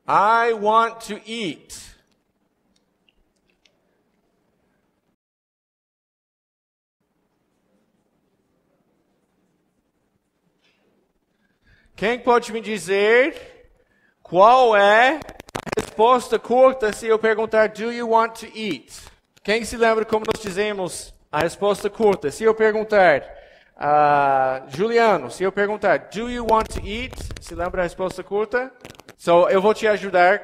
I want to eat. Quem pode me dizer qual é a resposta curta se eu perguntar do you want to eat? Quem se lembra como nós dizemos a resposta curta? Se eu perguntar, Juliano, se eu perguntar do you want to eat? Se lembra a resposta curta? So, eu vou te ajudar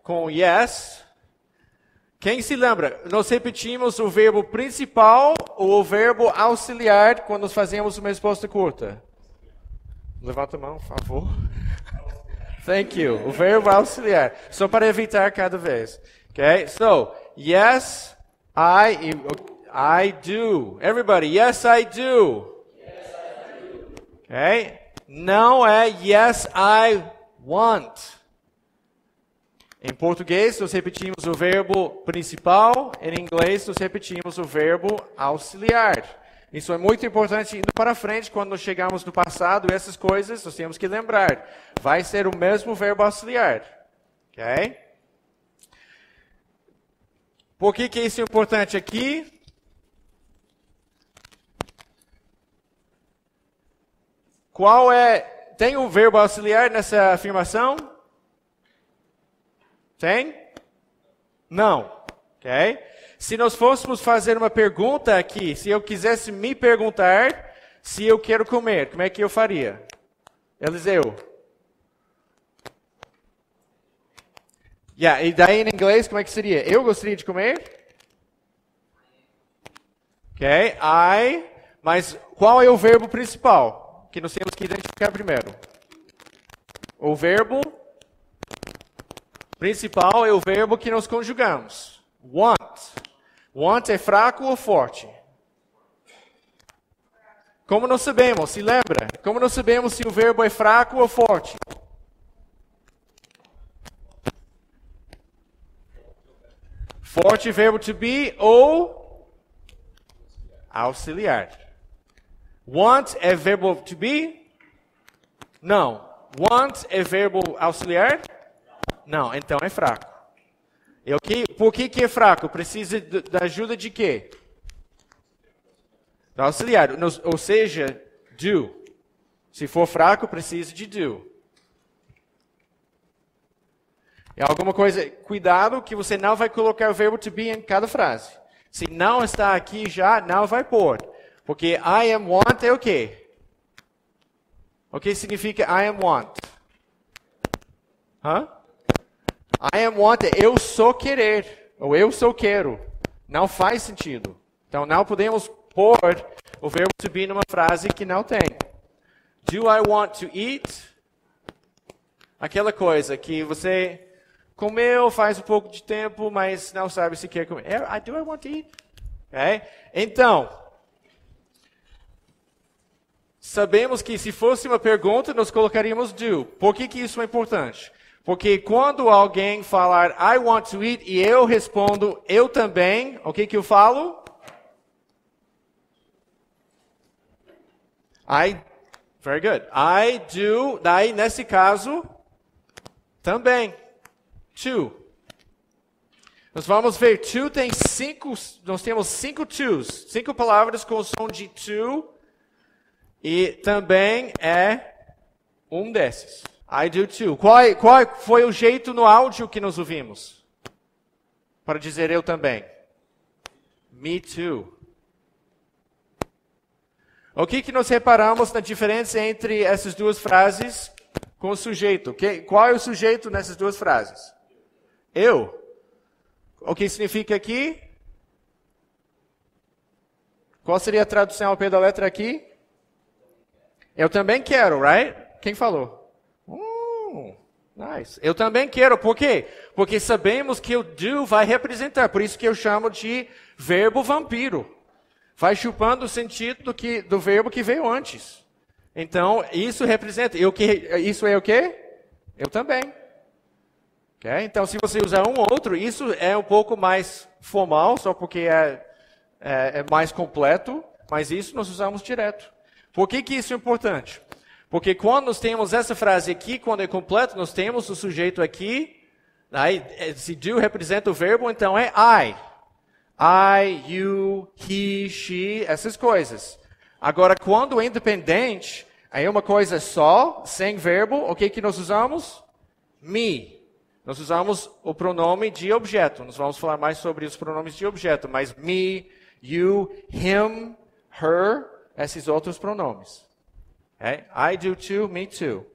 com yes. Quem se lembra? Nós repetimos o verbo principal ou o verbo auxiliar quando nós fazemos uma resposta curta? Levanta a mão, por favor. Thank you. O verbo auxiliar. Só para evitar cada vez. Okay? So, yes, I do. Everybody, yes, I do. Yes, I do. Okay? Não é yes, I want. Em português, nós repetimos o verbo principal. Em inglês, nós repetimos o verbo auxiliar. Isso é muito importante indo para frente, quando nós chegamos no passado, essas coisas nós temos que lembrar. Vai ser o mesmo verbo auxiliar. Ok? Por que isso é importante aqui? Qual é... Tem um verbo auxiliar nessa afirmação? Tem? Não. Ok? Se nós fôssemos fazer uma pergunta aqui, se eu quisesse me perguntar se eu quero comer, como é que eu faria? Eliseu. E daí em inglês, como é que seria? Eu gostaria de comer? Ok, mas qual é o verbo principal que nós temos que identificar primeiro? O verbo principal é o verbo que nós conjugamos. Want. Want é fraco ou forte? Como nós sabemos? Se lembra? Como nós sabemos se o verbo é fraco ou forte? Forte verbo to be ou auxiliar. Want é verbo to be? Não. Want é verbo auxiliar? Não, então é fraco. Por que é fraco? Precisa da ajuda de quê? Do auxiliar. Ou seja, do. Se for fraco, precisa de do. É alguma coisa... Cuidado que você não vai colocar o verbo to be em cada frase. Se não está aqui já, não vai pôr. Porque I am want é o quê? O que significa I am want? Hã? I am want é eu sou querer, ou eu sou quero. Não faz sentido. Então, não podemos pôr o verbo to be numa frase que não tem. Do I want to eat? Aquela coisa que você comeu faz um pouco de tempo, mas não sabe se quer comer. Do I want to eat? Okay? Então, sabemos que se fosse uma pergunta, nós colocaríamos do. Por que isso é importante? Porque quando alguém falar I want to eat e eu respondo eu também, o que eu falo? Very good. I do, daí nesse caso, também. To. Nós vamos ver, to tem nós temos 5 tos, 5 palavras com o som de to, e também é um desses. I do too. Qual foi o jeito no áudio que nós ouvimos? Para dizer eu também. Me too. O que nós reparamos na diferença entre essas duas frases com o sujeito? Qual é o sujeito nessas duas frases? Eu. O que significa aqui? Qual seria a tradução ao pé da letra aqui? Eu também quero, right? Quem falou? Nice. Eu também quero. Por quê? Porque sabemos que o do vai representar. Por isso que eu chamo de verbo vampiro. Vai chupando o sentido do verbo que veio antes. Então, isso representa. Isso é o quê? Eu também. Okay? Então, se você usar um ou outro, isso é um pouco mais formal, só porque é mais completo. Mas isso nós usamos direto. Por que isso é importante? Porque quando nós temos essa frase aqui, quando é completo, nós temos o sujeito aqui Aí, se do representa o verbo, então é I. I, you, he, she, essas coisas. Agora, quando é independente, aí é uma coisa só, sem verbo, o que nós usamos? Me. Nós usamos o pronome de objeto. Nós vamos falar mais sobre os pronomes de objeto, mas me, you, him, her, esses outros pronomes. Okay? I do too, me too.